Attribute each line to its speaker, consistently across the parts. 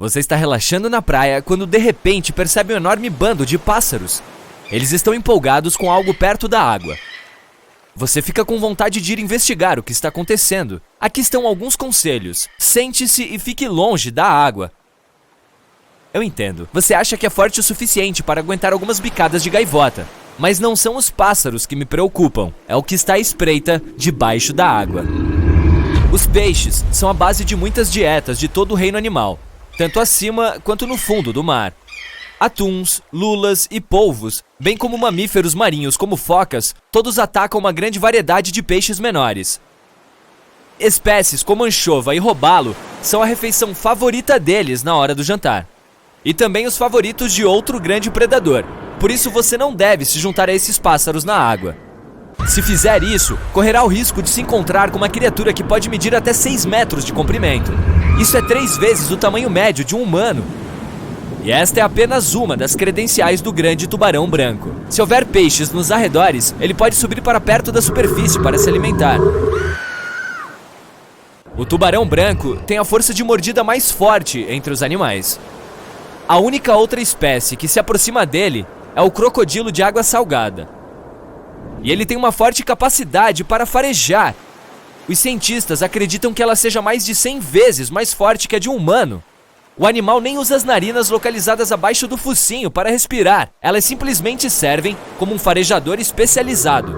Speaker 1: Você está relaxando na praia quando de repente percebe um enorme bando de pássaros. Eles estão empolgados com algo perto da água. Você fica com vontade de ir investigar o que está acontecendo. Aqui estão alguns conselhos. Sente-se e fique longe da água. Eu entendo. Você acha que é forte o suficiente para aguentar algumas bicadas de gaivota. Mas não são os pássaros que me preocupam. É o que está à espreita debaixo da água. Os peixes são a base de muitas dietas de todo o reino animal, tanto acima quanto no fundo do mar. Atuns, lulas e polvos, bem como mamíferos marinhos como focas, todos atacam uma grande variedade de peixes menores. Espécies como anchova e robalo são a refeição favorita deles na hora do jantar. E também os favoritos de outro grande predador. Por isso você não deve se juntar a esses pássaros na água. Se fizer isso, correrá o risco de se encontrar com uma criatura que pode medir até 6 metros de comprimento. Isso é 3 vezes o tamanho médio de um humano. E esta é apenas uma das credenciais do grande tubarão branco. Se houver peixes nos arredores, ele pode subir para perto da superfície para se alimentar. O tubarão branco tem a força de mordida mais forte entre os animais. A única outra espécie que se aproxima dele é o crocodilo de água salgada. E ele tem uma forte capacidade para farejar. Os cientistas acreditam que ela seja mais de 100 vezes mais forte que a de um humano. O animal nem usa as narinas localizadas abaixo do focinho para respirar. Elas simplesmente servem como um farejador especializado.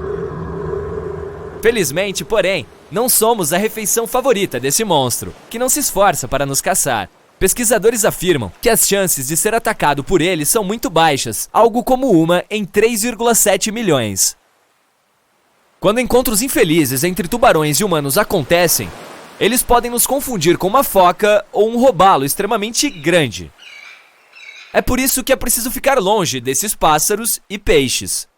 Speaker 1: Felizmente, porém, não somos a refeição favorita desse monstro, que não se esforça para nos caçar. Pesquisadores afirmam que as chances de ser atacado por ele são muito baixas, algo como 1 em 3,7 milhões. Quando encontros infelizes entre tubarões e humanos acontecem, eles podem nos confundir com uma foca ou um robalo extremamente grande. É por isso que é preciso ficar longe desses pássaros e peixes.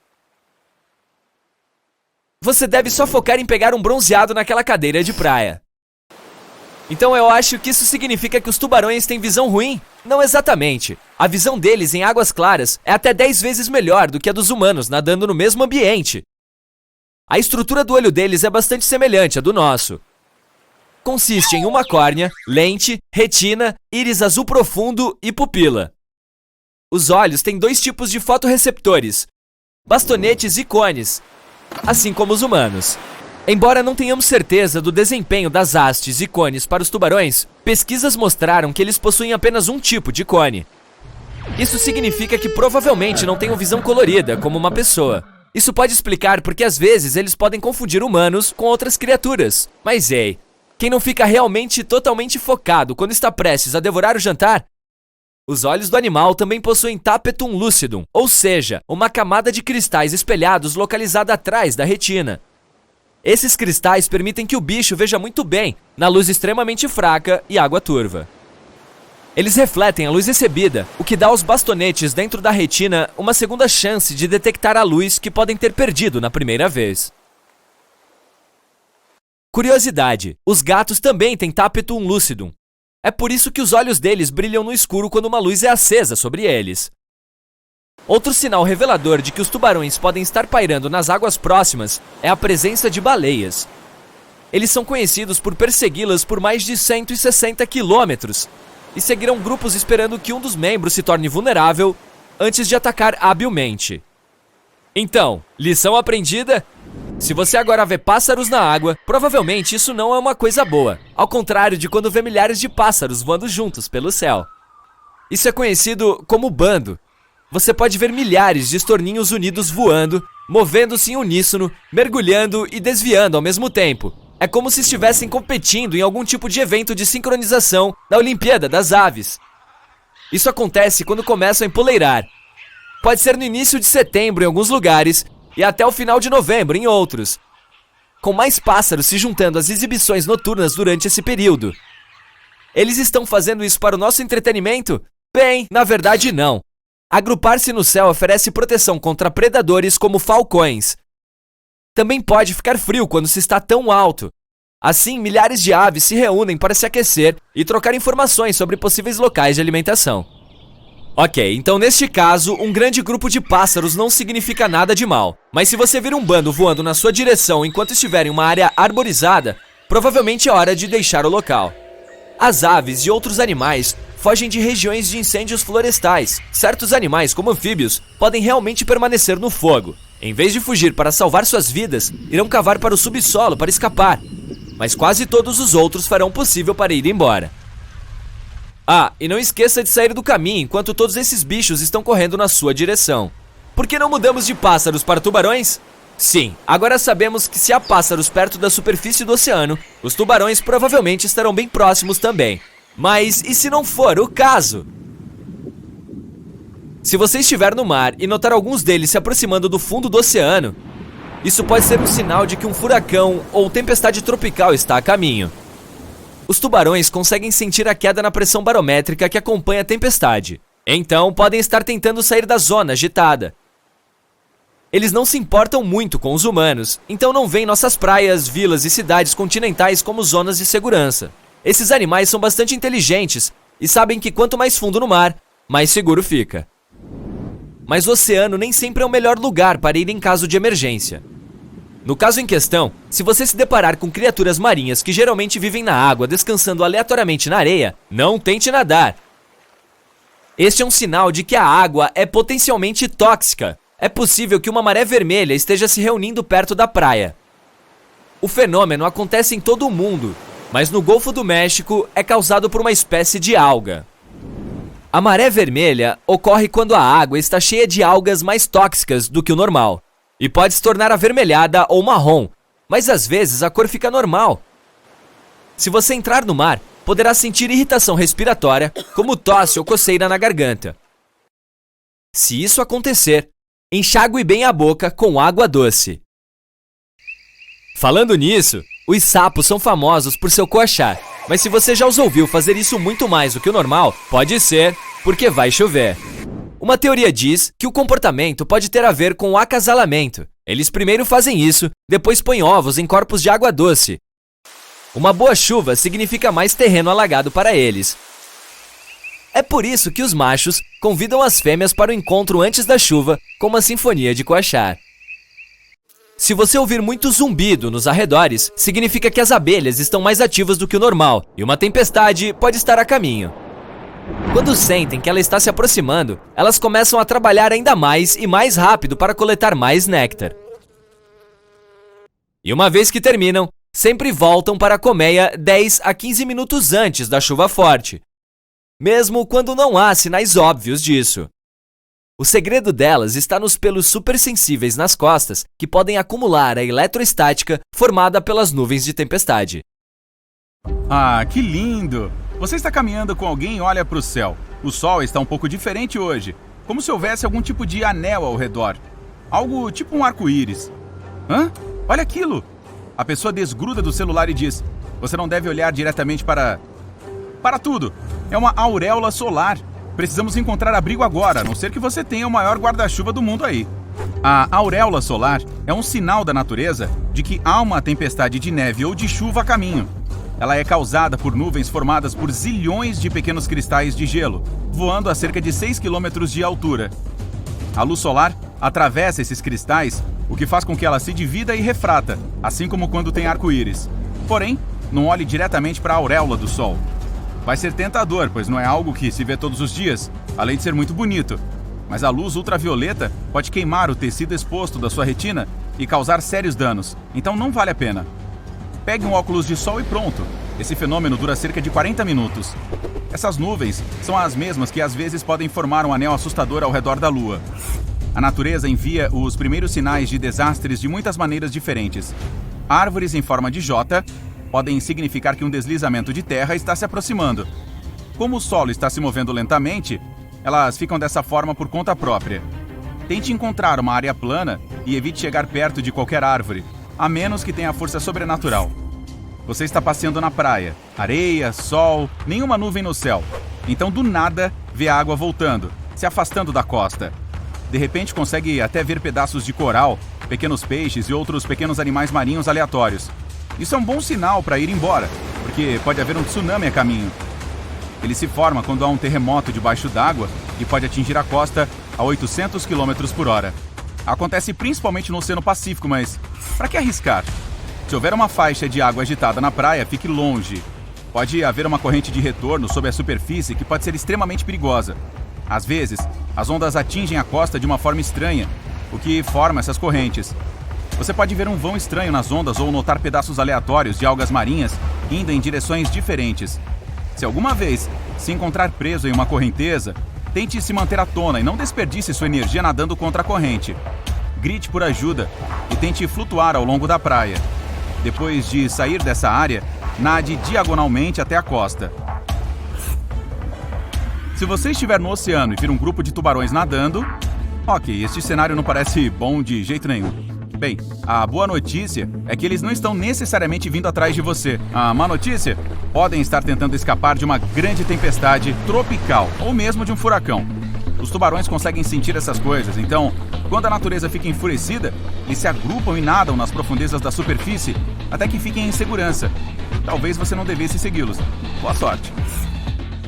Speaker 1: Você deve só focar em pegar um bronzeado naquela cadeira de praia. Então eu acho que isso significa que os tubarões têm visão ruim? Não exatamente. A visão deles em águas claras é até 10 vezes melhor do que a dos humanos nadando no mesmo ambiente. A estrutura do olho deles é bastante semelhante à do nosso. Consiste em uma córnea, lente, retina, íris azul profundo e pupila. Os olhos têm 2 tipos de fotorreceptores, bastonetes e cones, assim como os humanos. Embora não tenhamos certeza do desempenho das hastes e cones para os tubarões, pesquisas mostraram que eles possuem apenas um tipo de cone. Isso significa que provavelmente não tenham visão colorida, como uma pessoa. Isso pode explicar porque às vezes eles podem confundir humanos com outras criaturas. Mas ei, quem não fica realmente totalmente focado quando está prestes a devorar o jantar? Os olhos do animal também possuem tapetum lucidum, ou seja, uma camada de cristais espelhados localizada atrás da retina. Esses cristais permitem que o bicho veja muito bem na luz extremamente fraca e água turva. Eles refletem a luz recebida, o que dá aos bastonetes dentro da retina uma segunda chance de detectar a luz que podem ter perdido na primeira vez. Curiosidade: os gatos também têm tapetum lucidum. É por isso que os olhos deles brilham no escuro quando uma luz é acesa sobre eles. Outro sinal revelador de que os tubarões podem estar pairando nas águas próximas é a presença de baleias. Eles são conhecidos por persegui-las por mais de 160 quilômetros e seguirão grupos esperando que um dos membros se torne vulnerável antes de atacar habilmente. Então, lição aprendida? Se você agora vê pássaros na água, provavelmente isso não é uma coisa boa, ao contrário de quando vê milhares de pássaros voando juntos pelo céu. Isso é conhecido como bando. Você pode ver milhares de estorninhos unidos voando, movendo-se em uníssono, mergulhando e desviando ao mesmo tempo. É como se estivessem competindo em algum tipo de evento de sincronização na Olimpíada das Aves. Isso acontece quando começam a empoleirar. Pode ser no início de setembro em alguns lugares e até o final de novembro em outros, com mais pássaros se juntando às exibições noturnas durante esse período. Eles estão fazendo isso para o nosso entretenimento? Bem, na verdade não. Agrupar-se no céu oferece proteção contra predadores como falcões. Também pode ficar frio quando se está tão alto. Assim, milhares de aves se reúnem para se aquecer e trocar informações sobre possíveis locais de alimentação. Ok, então neste caso, um grande grupo de pássaros não significa nada de mal. Mas se você vir um bando voando na sua direção enquanto estiver em uma área arborizada, provavelmente é hora de deixar o local. As aves e outros animais fogem de regiões de incêndios florestais. Certos animais, como anfíbios, podem realmente permanecer no fogo. Em vez de fugir para salvar suas vidas, irão cavar para o subsolo para escapar. Mas quase todos os outros farão o possível para ir embora. Ah, e não esqueça de sair do caminho enquanto todos esses bichos estão correndo na sua direção. Por que não mudamos de pássaros para tubarões? Sim, agora sabemos que se há pássaros perto da superfície do oceano, os tubarões provavelmente estarão bem próximos também. Mas e se não for o caso? Se você estiver no mar e notar alguns deles se aproximando do fundo do oceano, isso pode ser um sinal de que um furacão ou tempestade tropical está a caminho. Os tubarões conseguem sentir a queda na pressão barométrica que acompanha a tempestade. Então podem estar tentando sair da zona agitada. Eles não se importam muito com os humanos, então não veem nossas praias, vilas e cidades continentais como zonas de segurança. Esses animais são bastante inteligentes e sabem que quanto mais fundo no mar, mais seguro fica. Mas o oceano nem sempre é o melhor lugar para ir em caso de emergência. No caso em questão, se você se deparar com criaturas marinhas que geralmente vivem na água descansando aleatoriamente na areia, não tente nadar. Este é um sinal de que a água é potencialmente tóxica. É possível que uma maré vermelha esteja se reunindo perto da praia. O fenômeno acontece em todo o mundo, mas no Golfo do México é causado por uma espécie de alga. A maré vermelha ocorre quando a água está cheia de algas mais tóxicas do que o normal, e pode se tornar avermelhada ou marrom, mas às vezes a cor fica normal. Se você entrar no mar, poderá sentir irritação respiratória, como tosse ou coceira na garganta. Se isso acontecer, enxague bem a boca com água doce. Falando nisso, os sapos são famosos por seu coachar, mas se você já os ouviu fazer isso muito mais do que o normal, pode ser porque vai chover. Uma teoria diz que o comportamento pode ter a ver com o acasalamento. Eles primeiro fazem isso, depois põem ovos em corpos de água doce. Uma boa chuva significa mais terreno alagado para eles. É por isso que os machos convidam as fêmeas para o encontro antes da chuva com uma sinfonia de coachar. Se você ouvir muito zumbido nos arredores, significa que as abelhas estão mais ativas do que o normal e uma tempestade pode estar a caminho. Quando sentem que ela está se aproximando, elas começam a trabalhar ainda mais e mais rápido para coletar mais néctar. E uma vez que terminam, sempre voltam para a colmeia 10 a 15 minutos antes da chuva forte, mesmo quando não há sinais óbvios disso. O segredo delas está nos pelos supersensíveis nas costas que podem acumular a eletroestática formada pelas nuvens de tempestade.
Speaker 2: Ah, que lindo! Você está caminhando com alguém e olha para o céu. O sol está um pouco diferente hoje, como se houvesse algum tipo de anel ao redor. Algo tipo um arco-íris. Hã? Olha aquilo! A pessoa desgruda do celular e diz: você não deve olhar diretamente para tudo. É uma auréola solar. Precisamos encontrar abrigo agora, a não ser que você tenha o maior guarda-chuva do mundo aí. A auréola solar é um sinal da natureza de que há uma tempestade de neve ou de chuva a caminho. Ela é causada por nuvens formadas por zilhões de pequenos cristais de gelo, voando a cerca de 6 km de altura. A luz solar atravessa esses cristais, o que faz com que ela se divida e refrata, assim como quando tem arco-íris. Porém, não olhe diretamente para a auréola do Sol. Vai ser tentador, pois não é algo que se vê todos os dias, além de ser muito bonito. Mas a luz ultravioleta pode queimar o tecido exposto da sua retina e causar sérios danos, então não vale a pena. Pegue um óculos de sol e pronto. Esse fenômeno dura cerca de 40 minutos. Essas nuvens são as mesmas que às vezes podem formar um anel assustador ao redor da Lua. A natureza envia os primeiros sinais de desastres de muitas maneiras diferentes. Árvores em forma de J podem significar que um deslizamento de terra está se aproximando. Como o solo está se movendo lentamente, elas ficam dessa forma por conta própria. Tente encontrar uma área plana e evite chegar perto de qualquer árvore, a menos que tenha força sobrenatural. Você está passeando na praia, areia, sol, nenhuma nuvem no céu. Então, do nada, vê a água voltando, se afastando da costa. De repente, consegue até ver pedaços de coral, pequenos peixes e outros pequenos animais marinhos aleatórios. Isso é um bom sinal para ir embora, porque pode haver um tsunami a caminho. Ele se forma quando há um terremoto debaixo d'água e pode atingir a costa a 800 km por hora. Acontece principalmente no Oceano Pacífico, mas para que arriscar? Se houver uma faixa de água agitada na praia, fique longe. Pode haver uma corrente de retorno sob a superfície que pode ser extremamente perigosa. Às vezes, as ondas atingem a costa de uma forma estranha, o que forma essas correntes. Você pode ver um vão estranho nas ondas ou notar pedaços aleatórios de algas marinhas indo em direções diferentes. Se alguma vez se encontrar preso em uma correnteza, tente se manter à tona e não desperdice sua energia nadando contra a corrente. Grite por ajuda e tente flutuar ao longo da praia. Depois de sair dessa área, nade diagonalmente até a costa. Se você estiver no oceano e vir um grupo de tubarões nadando, ok, este cenário não parece bom de jeito nenhum. Bem, a boa notícia é que eles não estão necessariamente vindo atrás de você. A má notícia? Podem estar tentando escapar de uma grande tempestade tropical ou mesmo de um furacão. Os tubarões conseguem sentir essas coisas, então, quando a natureza fica enfurecida, eles se agrupam e nadam nas profundezas da superfície até que fiquem em segurança. Talvez você não devesse segui-los. Boa sorte.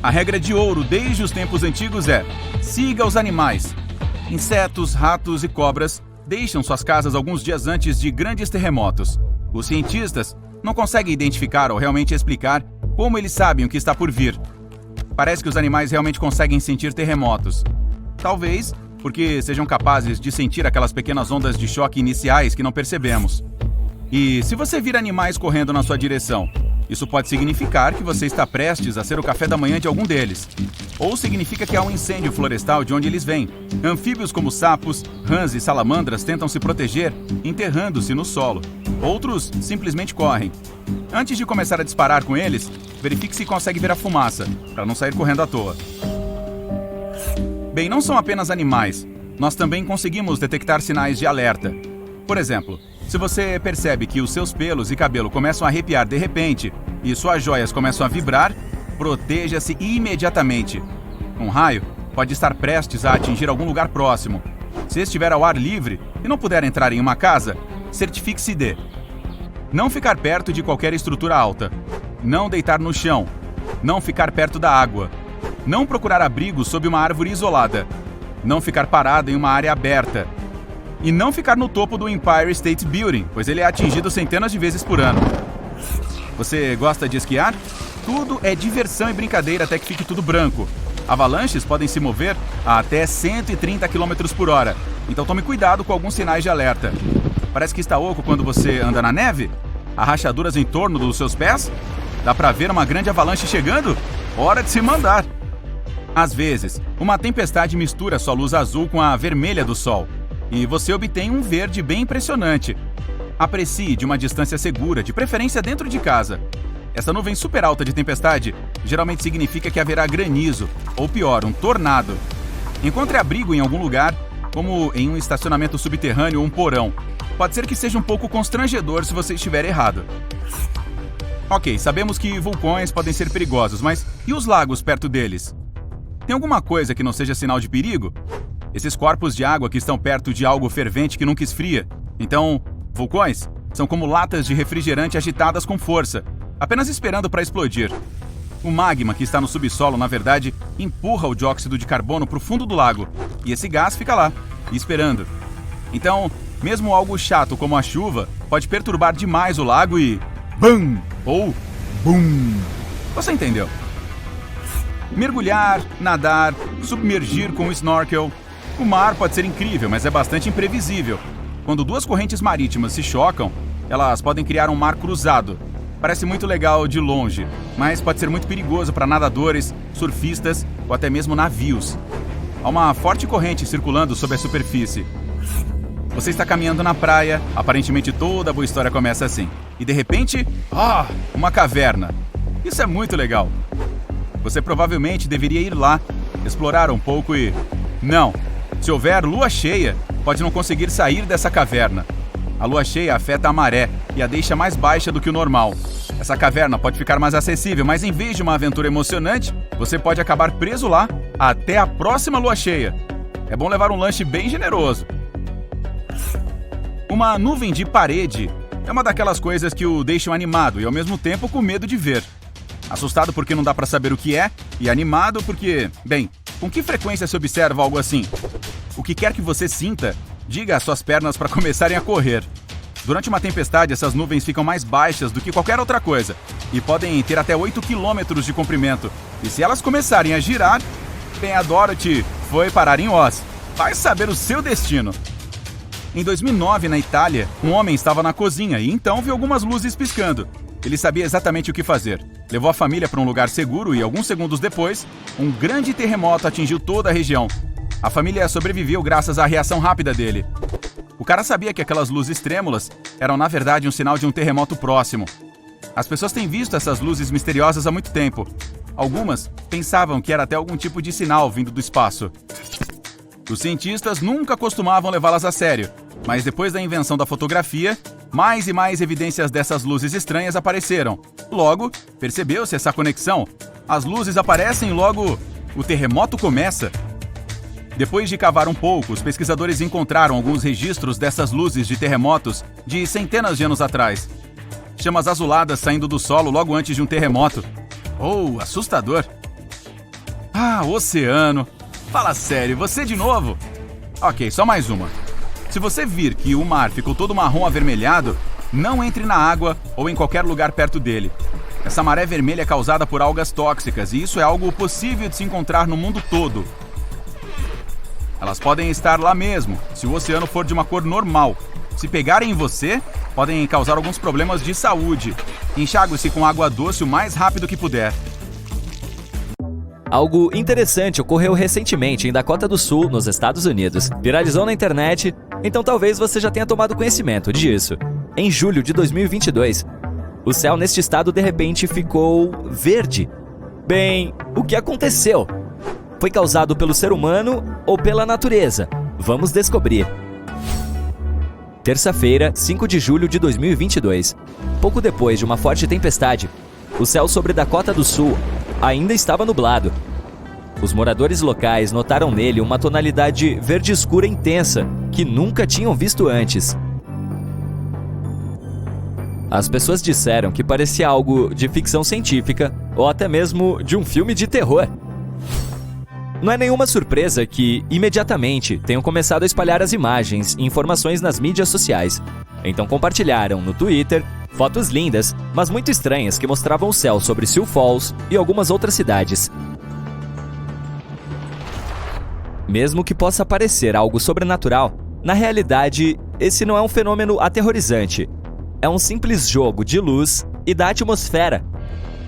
Speaker 2: A regra de ouro desde os tempos antigos é: siga os animais. Insetos, ratos e cobras deixam suas casas alguns dias antes de grandes terremotos. Os cientistas não conseguem identificar ou realmente explicar como eles sabem o que está por vir. Parece que os animais realmente conseguem sentir terremotos. Talvez porque sejam capazes de sentir aquelas pequenas ondas de choque iniciais que não percebemos. E se você vir animais correndo na sua direção, isso pode significar que você está prestes a ser o café da manhã de algum deles. Ou significa que há um incêndio florestal de onde eles vêm. Anfíbios como sapos, rãs e salamandras tentam se proteger, enterrando-se no solo. Outros simplesmente correm. Antes de começar a disparar com eles, verifique se consegue ver a fumaça, para não sair correndo à toa. Bem, não são apenas animais. Nós também conseguimos detectar sinais de alerta. Por exemplo, se você percebe que os seus pelos e cabelo começam a arrepiar de repente e suas joias começam a vibrar, proteja-se imediatamente. Um raio pode estar prestes a atingir algum lugar próximo. Se estiver ao ar livre e não puder entrar em uma casa, certifique-se de: não ficar perto de qualquer estrutura alta, não deitar no chão, não ficar perto da água, não procurar abrigo sob uma árvore isolada, não ficar parado em uma área aberta, e não ficar no topo do Empire State Building, pois ele é atingido centenas de vezes por ano. Você gosta de esquiar? Tudo é diversão e brincadeira até que fique tudo branco. Avalanches podem se mover a até 130 km por hora, então tome cuidado com alguns sinais de alerta. Parece que está oco quando você anda na neve? Há rachaduras em torno dos seus pés? Dá pra ver uma grande avalanche chegando? Hora de se mandar! Às vezes, uma tempestade mistura sua luz azul com a vermelha do sol, e você obtém um verde bem impressionante. Aprecie de uma distância segura, de preferência dentro de casa. Essa nuvem super alta de tempestade geralmente significa que haverá granizo, ou pior, um tornado. Encontre abrigo em algum lugar, como em um estacionamento subterrâneo ou um porão. Pode ser que seja um pouco constrangedor se você estiver errado. Ok, sabemos que vulcões podem ser perigosos, mas e os lagos perto deles? Tem alguma coisa que não seja sinal de perigo? Esses corpos de água que estão perto de algo fervente que nunca esfria. Então, vulcões são como latas de refrigerante agitadas com força, apenas esperando para explodir. O magma que está no subsolo, na verdade, empurra o dióxido de carbono para o fundo do lago, e esse gás fica lá, esperando. Então, mesmo algo chato como a chuva pode perturbar demais o lago e... BAM! Ou BUM! Você entendeu? Mergulhar, nadar, submergir com o snorkel. O mar pode ser incrível, mas é bastante imprevisível. Quando duas correntes marítimas se chocam, elas podem criar um mar cruzado. Parece muito legal de longe, mas pode ser muito perigoso para nadadores, surfistas ou até mesmo navios. Há uma forte corrente circulando sob a superfície. Você está caminhando na praia, aparentemente toda a boa história começa assim. E de repente, uma caverna. Isso é muito legal. Você provavelmente deveria ir lá, explorar um pouco e... Não, se houver lua cheia, pode não conseguir sair dessa caverna. A lua cheia afeta a maré e a deixa mais baixa do que o normal. Essa caverna pode ficar mais acessível, mas em vez de uma aventura emocionante, você pode acabar preso lá até a próxima lua cheia. É bom levar um lanche bem generoso. Uma nuvem de parede é uma daquelas coisas que o deixam animado e ao mesmo tempo com medo de ver. Assustado porque não dá pra saber o que é, e animado porque, bem, com que frequência se observa algo assim? O que quer que você sinta, diga às suas pernas para começarem a correr. Durante uma tempestade, essas nuvens ficam mais baixas do que qualquer outra coisa e podem ter até 8 quilômetros de comprimento. E se elas começarem a girar, bem, a Dorothy foi parar em Oz. Vai saber o seu destino. Em 2009, na Itália, um homem estava na cozinha e então viu algumas luzes piscando. Ele sabia exatamente o que fazer. Levou a família para um lugar seguro e, alguns segundos depois, um grande terremoto atingiu toda a região. A família sobreviveu graças à reação rápida dele. O cara sabia que aquelas luzes trêmulas eram, na verdade, um sinal de um terremoto próximo. As pessoas têm visto essas luzes misteriosas há muito tempo. Algumas pensavam que era até algum tipo de sinal vindo do espaço. Os cientistas nunca costumavam levá-las a sério, mas depois da invenção da fotografia, mais e mais evidências dessas luzes estranhas apareceram. Logo, percebeu-se essa conexão. As luzes aparecem e logo o terremoto começa. Depois de cavar um pouco, os pesquisadores encontraram alguns registros dessas luzes de terremotos de centenas de anos atrás. Chamas azuladas saindo do solo logo antes de um terremoto. Oh, assustador! Ah, oceano! Fala sério, você de novo? Ok, só mais uma. Se você vir que o mar ficou todo marrom avermelhado, não entre na água ou em qualquer lugar perto dele. Essa maré vermelha é causada por algas tóxicas e isso é algo possível de se encontrar no mundo todo. Elas podem estar lá mesmo, se o oceano for de uma cor normal. Se pegarem em você, podem causar alguns problemas de saúde. Enxague-se com água doce o mais rápido que puder.
Speaker 1: Algo interessante ocorreu recentemente em Dakota do Sul, nos Estados Unidos. Viralizou na internet, então talvez você já tenha tomado conhecimento disso. Em julho de 2022, o céu neste estado de repente ficou verde. Bem, o que aconteceu? Foi causado pelo ser humano ou pela natureza? Vamos descobrir. Terça-feira, 5 de julho de 2022. Pouco depois de uma forte tempestade, o céu sobre Dakota do Sul ainda estava nublado. Os moradores locais notaram nele uma tonalidade verde escura intensa que nunca tinham visto antes. As pessoas disseram que parecia algo de ficção científica ou até mesmo de um filme de terror. Não é nenhuma surpresa que, imediatamente, tenham começado a espalhar as imagens e informações nas mídias sociais. Então compartilharam no Twitter fotos lindas, mas muito estranhas que mostravam o céu sobre Sioux Falls e algumas outras cidades. Mesmo que possa parecer algo sobrenatural, na realidade, esse não é um fenômeno aterrorizante. É um simples jogo de luz e da atmosfera.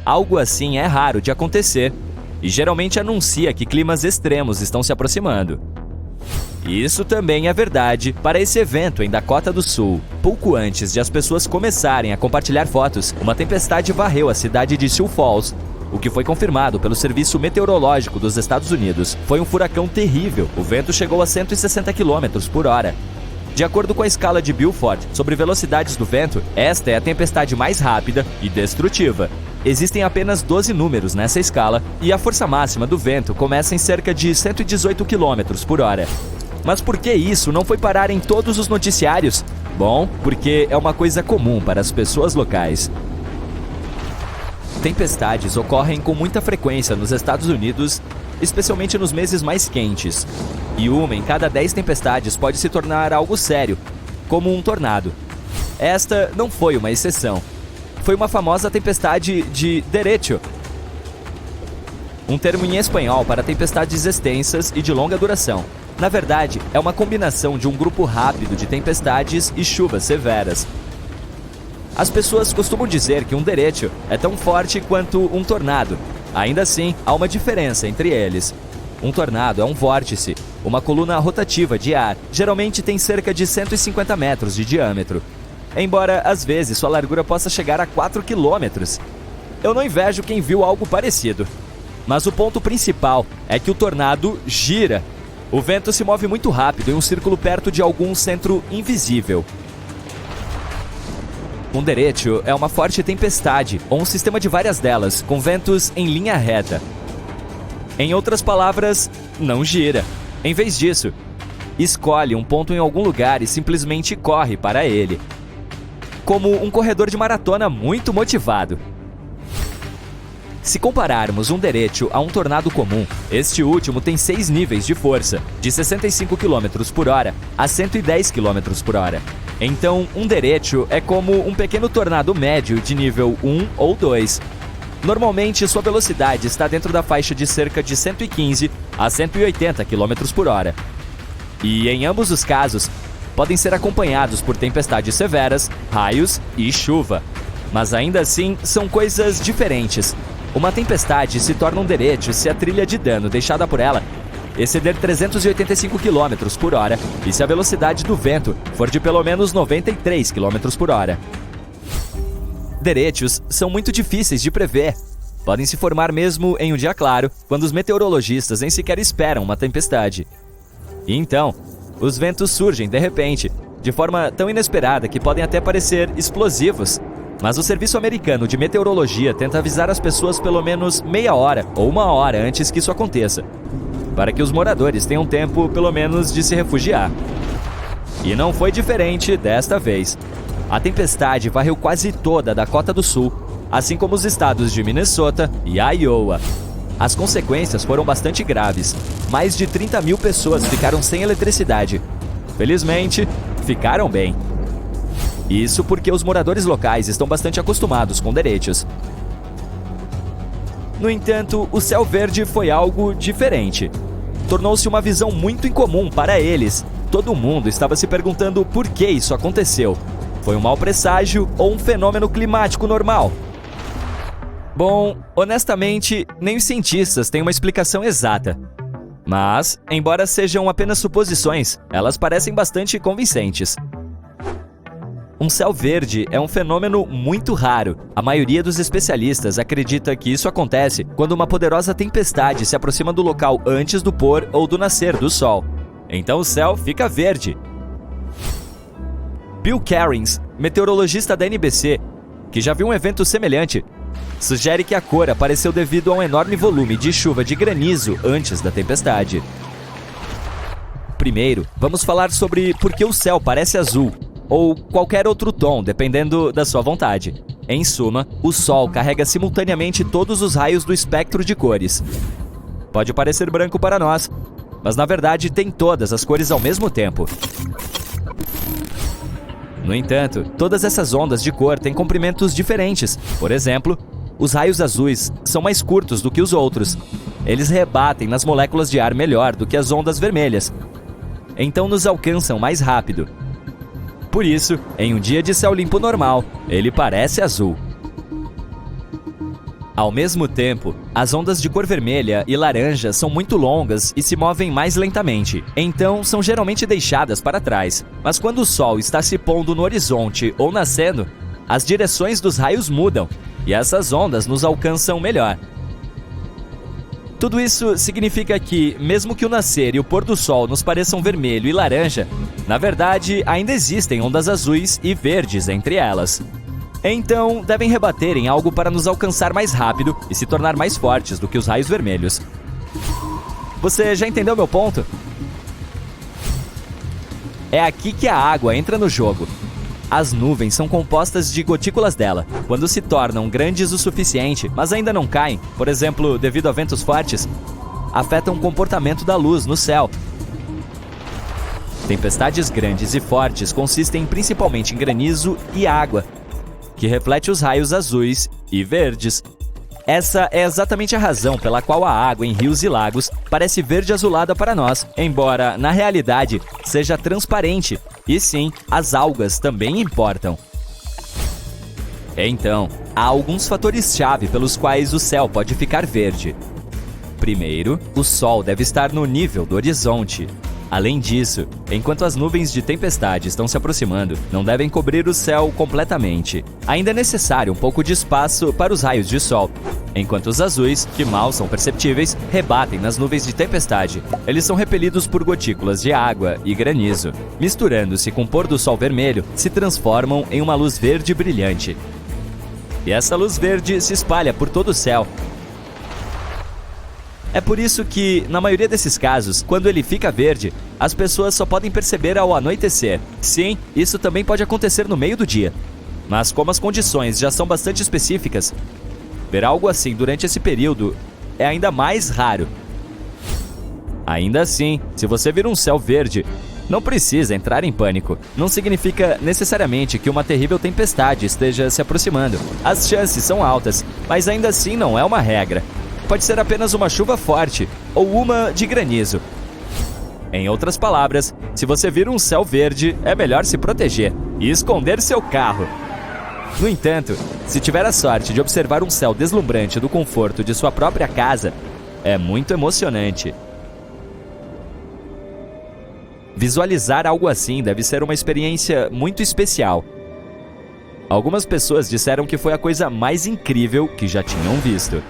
Speaker 1: Algo assim é raro de acontecer e geralmente anuncia que climas extremos estão se aproximando. Isso também é verdade para esse evento em Dakota do Sul. Pouco antes de as pessoas começarem a compartilhar fotos, uma tempestade varreu a cidade de Sioux Falls, o que foi confirmado pelo Serviço Meteorológico dos Estados Unidos. Foi um furacão terrível, o vento chegou a 160 km por hora. De acordo com a escala de Beaufort sobre velocidades do vento, esta é a tempestade mais rápida e destrutiva. Existem apenas 12 números nessa escala e a força máxima do vento começa em cerca de 118 km por hora. Mas por que isso não foi parar em todos os noticiários? Bom, porque é uma coisa comum para as pessoas locais. Tempestades ocorrem com muita frequência nos Estados Unidos, especialmente nos meses mais quentes. E uma em cada 10 tempestades pode se tornar algo sério, como um tornado. Esta não foi uma exceção. Foi uma famosa tempestade de derecho, um termo em espanhol para tempestades extensas e de longa duração. Na verdade, é uma combinação de um grupo rápido de tempestades e chuvas severas. As pessoas costumam dizer que um derecho é tão forte quanto um tornado. Ainda assim, há uma diferença entre eles. Um tornado é um vórtice, uma coluna rotativa de ar, geralmente tem cerca de 150 metros de diâmetro. Embora, às vezes, sua largura possa chegar a 4 quilômetros. Eu não invejo quem viu algo parecido. Mas o ponto principal é que o tornado gira. O vento se move muito rápido em um círculo perto de algum centro invisível. Um derecho é uma forte tempestade, ou um sistema de várias delas, com ventos em linha reta. Em outras palavras, não gira. Em vez disso, escolhe um ponto em algum lugar e simplesmente corre para ele. Como um corredor de maratona muito motivado. Se compararmos um derecho a um tornado comum, este último tem 6 níveis de força, de 65 km por hora a 110 km por hora. Então, um derecho é como um pequeno tornado médio de nível 1 ou 2. Normalmente, sua velocidade está dentro da faixa de cerca de 115 a 180 km por hora. E, em ambos os casos, podem ser acompanhados por tempestades severas, raios e chuva. Mas ainda assim, são coisas diferentes. Uma tempestade se torna um derecho se a trilha de dano deixada por ela exceder 385 km por hora e se a velocidade do vento for de pelo menos 93 km por hora. Derechos são muito difíceis de prever. Podem se formar mesmo em um dia claro, quando os meteorologistas nem sequer esperam uma tempestade. E então, os ventos surgem de repente, de forma tão inesperada que podem até parecer explosivos. Mas o Serviço Americano de Meteorologia tenta avisar as pessoas pelo menos meia hora ou uma hora antes que isso aconteça, para que os moradores tenham tempo, pelo menos, de se refugiar. E não foi diferente desta vez. A tempestade varreu quase toda a Dakota do Sul, assim como os estados de Minnesota e Iowa. As consequências foram bastante graves. Mais de 30 mil pessoas ficaram sem eletricidade. Felizmente, ficaram bem. Isso porque os moradores locais estão bastante acostumados com derechos. No entanto, o céu verde foi algo diferente. Tornou-se uma visão muito incomum para eles. Todo mundo estava se perguntando por que isso aconteceu. Foi um mau presságio ou um fenômeno climático normal? Bom, honestamente, nem os cientistas têm uma explicação exata. Mas, embora sejam apenas suposições, elas parecem bastante convincentes. Um céu verde é um fenômeno muito raro. A maioria dos especialistas acredita que isso acontece quando uma poderosa tempestade se aproxima do local antes do pôr ou do nascer do sol. Então o céu fica verde. Bill Cairns, meteorologista da NBC, que já viu um evento semelhante, sugere que a cor apareceu devido a um enorme volume de chuva de granizo antes da tempestade. Primeiro, vamos falar sobre por que o céu parece azul, ou qualquer outro tom, dependendo da sua vontade. Em suma, o Sol carrega simultaneamente todos os raios do espectro de cores. Pode parecer branco para nós, mas na verdade tem todas as cores ao mesmo tempo. No entanto, todas essas ondas de cor têm comprimentos diferentes. Por exemplo, os raios azuis são mais curtos do que os outros. Eles rebatem nas moléculas de ar melhor do que as ondas vermelhas. Então nos alcançam mais rápido. Por isso, em um dia de céu limpo normal, ele parece azul. Ao mesmo tempo, as ondas de cor vermelha e laranja são muito longas e se movem mais lentamente, então são geralmente deixadas para trás. Mas quando o sol está se pondo no horizonte ou nascendo, as direções dos raios mudam e essas ondas nos alcançam melhor. Tudo isso significa que, mesmo que o nascer e o pôr do sol nos pareçam vermelho e laranja, na verdade, ainda existem ondas azuis e verdes entre elas. Então, devem rebater em algo para nos alcançar mais rápido e se tornar mais fortes do que os raios vermelhos. Você já entendeu meu ponto? É aqui que a água entra no jogo. As nuvens são compostas de gotículas dela. Quando se tornam grandes o suficiente, mas ainda não caem, por exemplo, devido a ventos fortes, afetam o comportamento da luz no céu. Tempestades grandes e fortes consistem principalmente em granizo e água, que reflete os raios azuis e verdes. Essa é exatamente a razão pela qual a água em rios e lagos parece verde-azulada para nós, embora, na realidade, seja transparente. E sim, as algas também importam. Então, há alguns fatores-chave pelos quais o céu pode ficar verde. Primeiro, o sol deve estar no nível do horizonte. Além disso, enquanto as nuvens de tempestade estão se aproximando, não devem cobrir o céu completamente. Ainda é necessário um pouco de espaço para os raios de sol, enquanto os azuis, que mal são perceptíveis, rebatem nas nuvens de tempestade. Eles são repelidos por gotículas de água e granizo. Misturando-se com o pôr do sol vermelho, se transformam em uma luz verde brilhante. E essa luz verde se espalha por todo o céu. É por isso que, na maioria desses casos, quando ele fica verde, as pessoas só podem perceber ao anoitecer. Sim, isso também pode acontecer no meio do dia. Mas como as condições já são bastante específicas, ver algo assim durante esse período é ainda mais raro. Ainda assim, se você vir um céu verde, Não precisa entrar em pânico. Não significa necessariamente que uma terrível tempestade esteja se aproximando. As chances são altas, mas ainda assim não é uma regra. Pode ser apenas uma chuva forte ou uma de granizo. Em outras palavras, se você vir um céu verde, é melhor se proteger e esconder seu carro. No entanto, se tiver a sorte de observar um céu deslumbrante do conforto de sua própria casa, é muito emocionante. Visualizar algo assim deve ser uma experiência muito especial. Algumas pessoas disseram que foi a coisa mais incrível que já tinham visto.